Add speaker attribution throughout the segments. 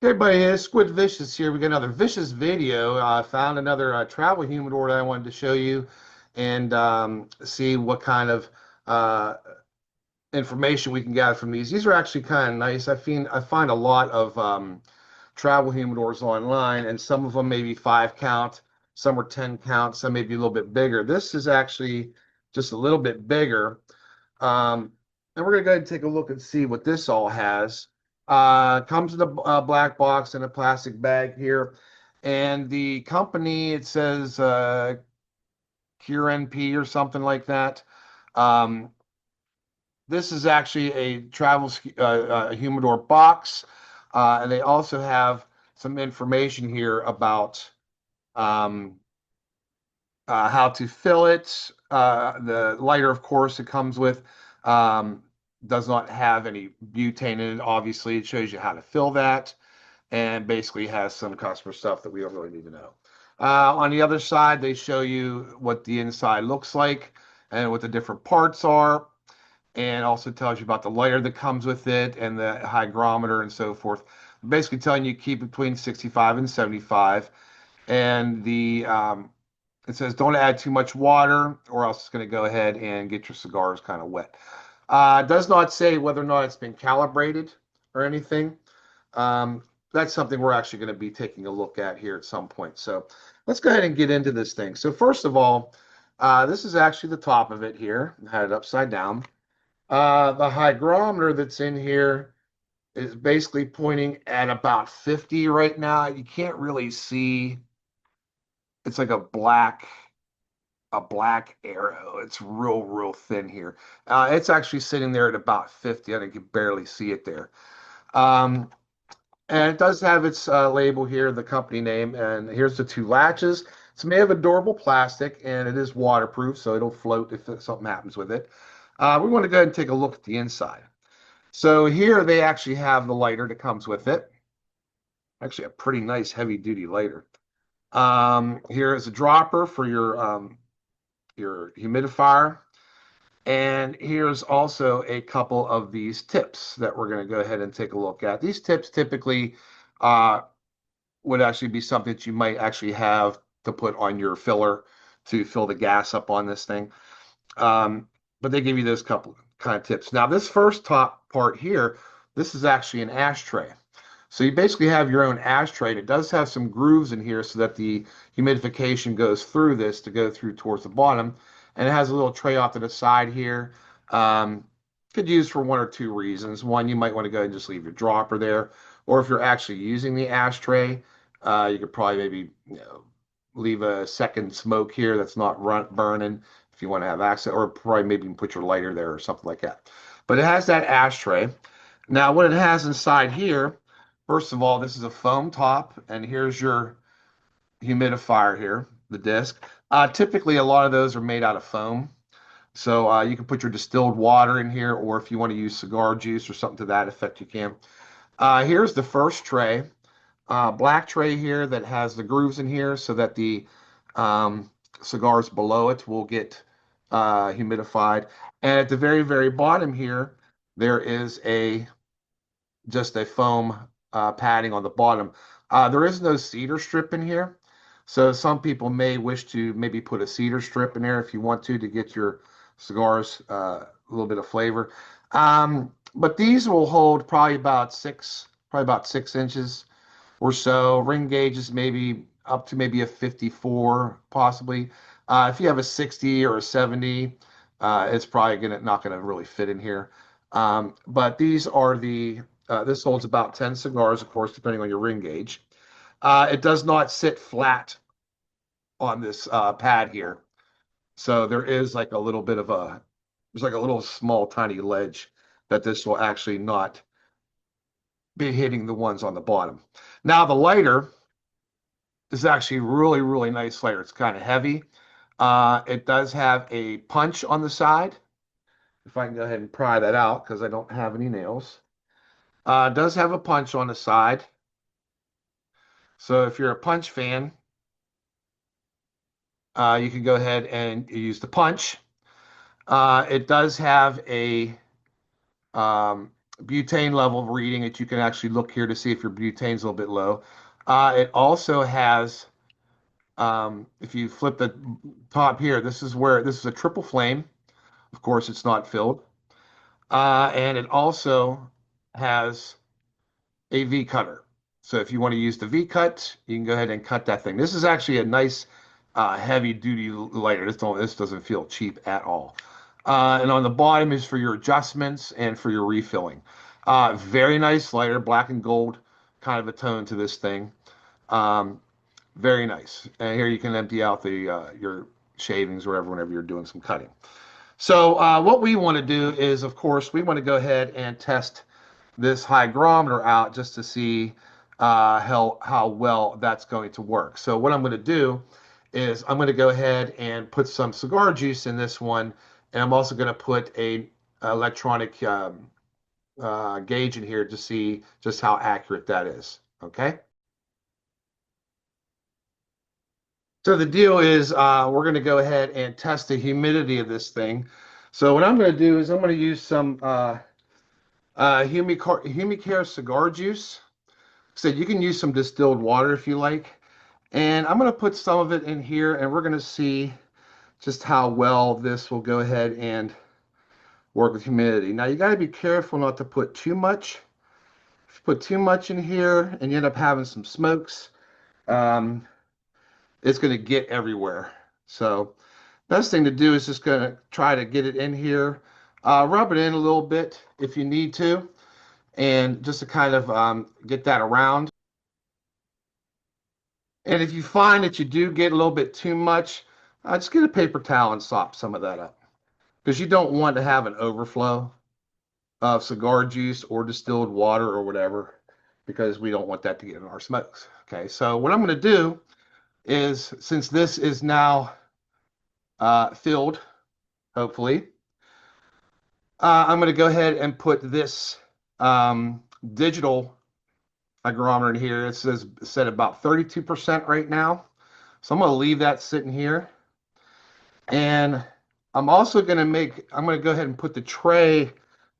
Speaker 1: Hey everybody, it's Squid Vicious here. We got another vicious video. I found another travel humidor that I wanted to show you and see what kind of uh, information we can gather from these. These are actually kind of nice. I find a lot of travel humidors online, and some of them maybe 5 count, some are 10 count, some maybe a little bit bigger. This is actually just a little bit bigger. Um, and we're gonna go ahead and take a look and see what this all has. Comes in a black box in a plastic bag here, and the company it says KIRENP or something like that. Um, this is actually a humidor box, and they also have some information here about um, how to fill it. The lighter, of course, it comes with does not have any butane in it. Obviously, it shows you how to fill that and basically has some customer stuff that we don't really need to know. On the other side, they show you what the inside looks like and what the different parts are, and also tells you about the lighter that comes with it and the hygrometer and so forth. Basically telling you keep between 65 and 75. And it says don't add too much water or else it's going to go ahead and get your cigars kind of wet. It does not say whether or not it's been calibrated or anything. That's something we're actually going to be taking a look at here at some point. So let's go ahead and get into this thing. So first of all, this is actually the top of it here. I had it upside down. The hygrometer that's in here is basically pointing at about 50 right now. You can't really see. It's like a black arrow. It's real thin here. It's actually sitting there at about 50. I think you can barely see it there. Um, and it does have its label here, the company name, and here's the two latches. It's made of a durable plastic, and it is waterproof, so it'll float if something happens with it. We want to go ahead and take a look at the inside. So here they actually have the lighter that comes with it. Actually, a pretty nice heavy-duty lighter. Here is a dropper for your humidifier. And here's also a couple of these tips that we're going to go ahead and take a look at. These tips typically uh, would actually be something that you might actually have to put on your filler to fill the gas up on this thing. But they give you those couple kind of tips. Now, this first top part here, this is actually an ashtray. So you basically have your own ashtray. And it does have some grooves in here so that the humidification goes through this to go through towards the bottom. And it has a little tray off to the side here. Could use for one or two reasons. One, you might want to go and just leave your dropper there. Or if you're actually using the ashtray, you could probably maybe leave a second smoke here that's not burning if you want to have access, or probably maybe put your lighter there or something like that. But it has that ashtray. Now, what it has inside here, first of all, this is a foam top, and here's your humidifier here, the disc. Typically, a lot of those are made out of foam. So you can put your distilled water in here, or if you want to use cigar juice or something to that effect, you can. Here's the first tray, black tray here that has the grooves in here so that the um, cigars below it will get humidified. And at the very bottom here, there is just a foam padding on the bottom. There is no cedar strip in here. So some people may wish to maybe put a cedar strip in there if you want to get your cigars a little bit of flavor. But these will hold probably about 6 inches or so. Ring gauges maybe up to maybe a 54 possibly. If you have a 60 or a 70, it's probably not gonna really fit in here. But these are this holds about 10 cigars, of course, depending on your ring gauge. It does not sit flat on this pad here. So there's like a little small tiny ledge that this will actually not be hitting the ones on the bottom. Now the lighter is actually really nice lighter. It's kind of heavy. It does have a punch on the side. If I can go ahead and pry that out because I don't have any nails. It does have a punch on the side. So if you're a punch fan, you can go ahead and use the punch. It does have a butane level reading that you can actually look here to see if your butane's a little bit low. It also has, if you flip the top here, this is a triple flame. Of course, it's not filled. And it also has a V cutter. So if you want to use the V cut, you can go ahead and cut that thing. This is actually a nice heavy duty lighter. This doesn't feel cheap at all. And on the bottom is for your adjustments and for your refilling. Very nice lighter, black and gold kind of a tone to this thing. Um, very nice. And here you can empty out the your shavings or whatever whenever you're doing some cutting. So what we want to do is, of course, we want to go ahead and test this hygrometer out just to see how well that's going to work. So what I'm going to do is I'm going to go ahead and put some cigar juice in this one, and I'm also going to put a electronic gauge in here to see just how accurate that is. Okay. So the deal is we're going to go ahead and test the humidity of this thing. So what I'm going to do is I'm going to use some Humicare cigar juice. So you can use some distilled water if you like. And I'm going to put some of it in here and we're going to see just how well this will go ahead and work with humidity. Now you got to be careful not to put too much. If you put too much in here and you end up having some smokes, um, it's going to get everywhere. So best thing to do is just going to try to get it in here. Rub it in a little bit if you need to, and just to kind of get that around. And if you find that you do get a little bit too much, just get a paper towel and sop some of that up. Because you don't want to have an overflow of cigar juice or distilled water or whatever, because we don't want that to get in our smokes. Okay, so what I'm going to do is, since this is now filled, hopefully, I'm going to go ahead and put this digital hygrometer in here. It says set about 32% right now. So I'm going to leave that sitting here. And I'm also going to I'm going to go ahead and put the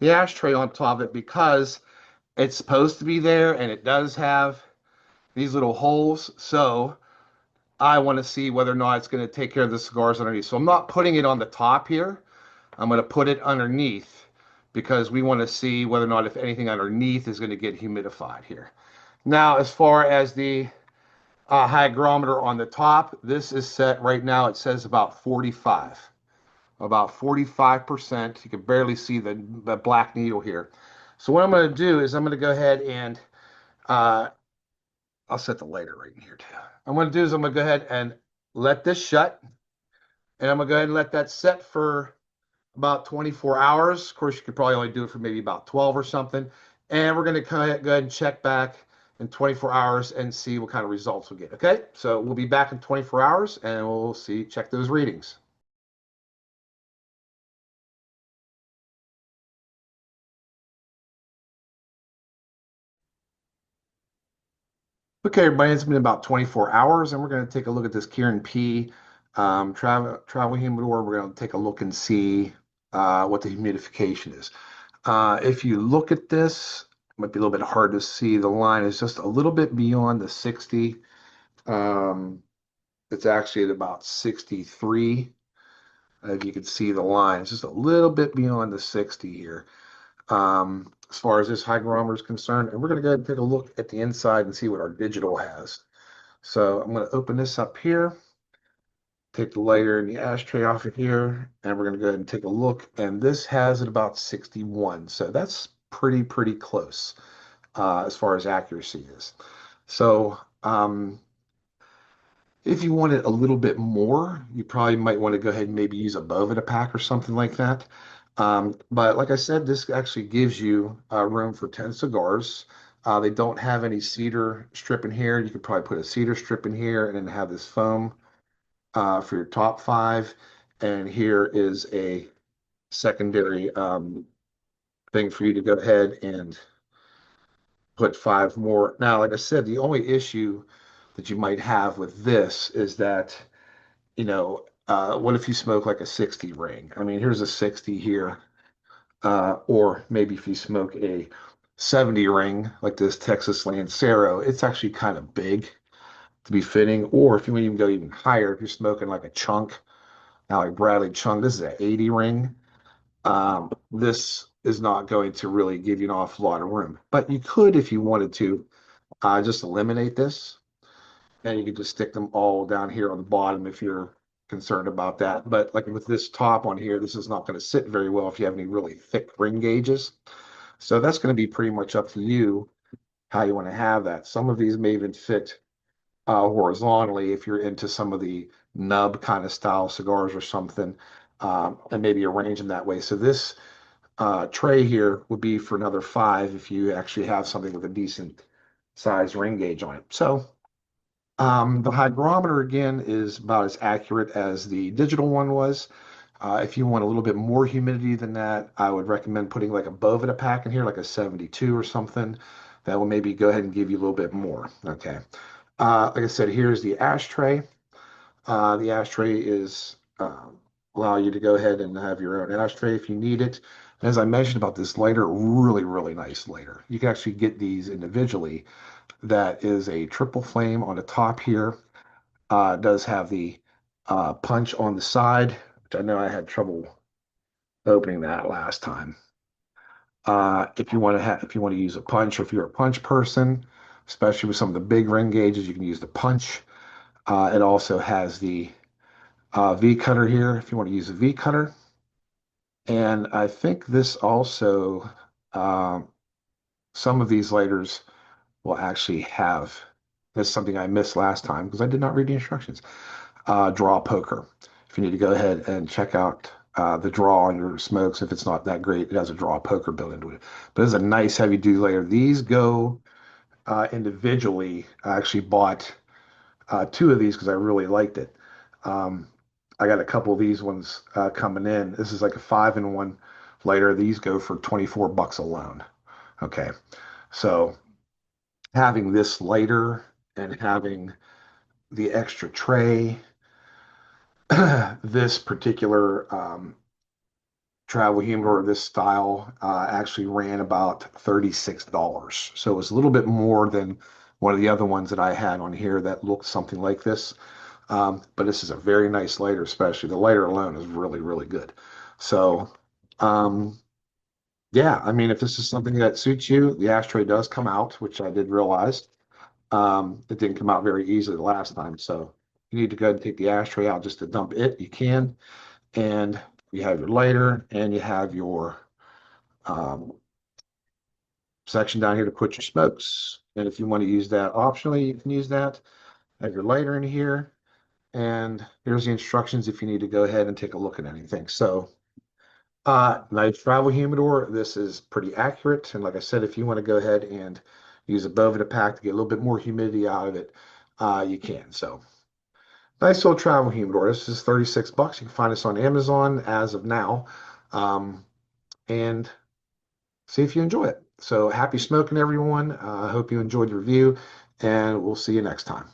Speaker 1: ashtray on top of it because it's supposed to be there and it does have these little holes. So I want to see whether or not it's going to take care of the cigars underneath. So I'm not putting it on the top here. I'm going to put it underneath because we want to see whether or not if anything underneath is going to get humidified here. Now, as far as the hygrometer on the top, this is set right now. It says about 45. About 45%. You can barely see the black needle here. So what I'm going to do is I'm going to go ahead and uh, I'll set the lighter right in here too. I'm going to do is I'm going to go ahead and let this shut, and I'm going to go ahead and let that set for about 24 hours. Of course, you could probably only do it for maybe about 12 or something. And we're going to go ahead and check back in 24 hours and see what kind of results we get. Okay, so we'll be back in 24 hours and we'll check those readings. Okay, everybody, it's been about 24 hours, and we're going to take a look at this KIRENP travel humidor. We're going to take a look and see what the humidification is. If you look at this, it might be a little bit hard to see. The line is just a little bit beyond the 60. Um, it's actually at about 63. If you can see the line, it's just a little bit beyond the 60 here. As far as this hygrometer is concerned, and we're going to go ahead and take a look at the inside and see what our digital has. So I'm going to open this up here, take the lighter and the ashtray off of here, and we're going to go ahead and take a look. And this has it about 61. So that's pretty close as far as accuracy is. So if you wanted a little bit more, you probably might want to go ahead and maybe use a Bovida pack or something like that. But like I said, this actually gives you room for 10 cigars. They don't have any cedar strip in here. You could probably put a cedar strip in here and then have this foam for your top five. And here is a secondary thing for you to go ahead and put five more. Now, like I said, the only issue that you might have with this is that, what if you smoke like a 60 ring? I mean, here's a 60 here. Or maybe if you smoke a 70 ring like this Texas Lancero, it's actually kind of big to be fitting. Or if you want to even go even higher, if you're smoking like a chunk, now like Bradley chunk, this is an 80 ring. This is not going to really give you an awful lot of room, but you could, if you wanted to, just eliminate this, and you could just stick them all down here on the bottom if you're concerned about that. But like with this top on here, this is not going to sit very well if you have any really thick ring gauges. So that's going to be pretty much up to you how you want to have that. Some of these may even fit horizontally if you're into some of the nub kind of style cigars or something, and maybe arrange them that way. So this tray here would be for another five if you actually have something with a decent size ring gauge on it. So the hygrometer again is about as accurate as the digital one was. If you want a little bit more humidity than that, I would recommend putting like a Bovita pack in here, like a 72 or something. That will maybe go ahead and give you a little bit more. Okay. Like I said, here's the ashtray. The ashtray is allow you to go ahead and have your own ashtray if you need it. And as I mentioned about this lighter, really, really nice lighter. You can actually get these individually. That is a triple flame on the top here. It does have the punch on the side, which I know I had trouble opening that last time. If you want to use a punch, or if you're a punch person, especially with some of the big ring gauges, you can use the punch. It also has the V cutter here if you want to use a V cutter. And I think this also, um, some of these lighters will actually have, this is something I missed last time because I did not read the instructions, draw poker. If you need to go ahead and check out the draw on your smokes, if it's not that great, it has a draw poker built into it. But it's a nice heavy duty lighter. These go individually. I actually bought two of these because I really liked it. Um, I got a couple of these ones coming in. This is like a 5-in-1 lighter. These go for 24 bucks alone. Okay. So having this lighter and having the extra tray, this particular travel humidor, this style, actually ran about $36. So it was a little bit more than one of the other ones that I had on here that looked something like this. But this is a very nice lighter, especially the lighter alone is really, really good. So, um, yeah, I mean, if this is something that suits you, the ashtray does come out, which I did realize. It didn't come out very easily the last time. So you need to go ahead and take the ashtray out just to dump it. You can. And you have your lighter and you have your um, section down here to put your smokes. And if you want to use that optionally, you can use that. Have your lighter in here. And here's the instructions if you need to go ahead and take a look at anything. So, nice travel humidor. This is pretty accurate. And like I said, if you want to go ahead and use a Bovita pack to get a little bit more humidity out of it, you can. So, nice little travel humidor. This is 36 bucks. You can find this on Amazon as of now. And see if you enjoy it. So happy smoking, everyone. I hope you enjoyed the review, and we'll see you next time.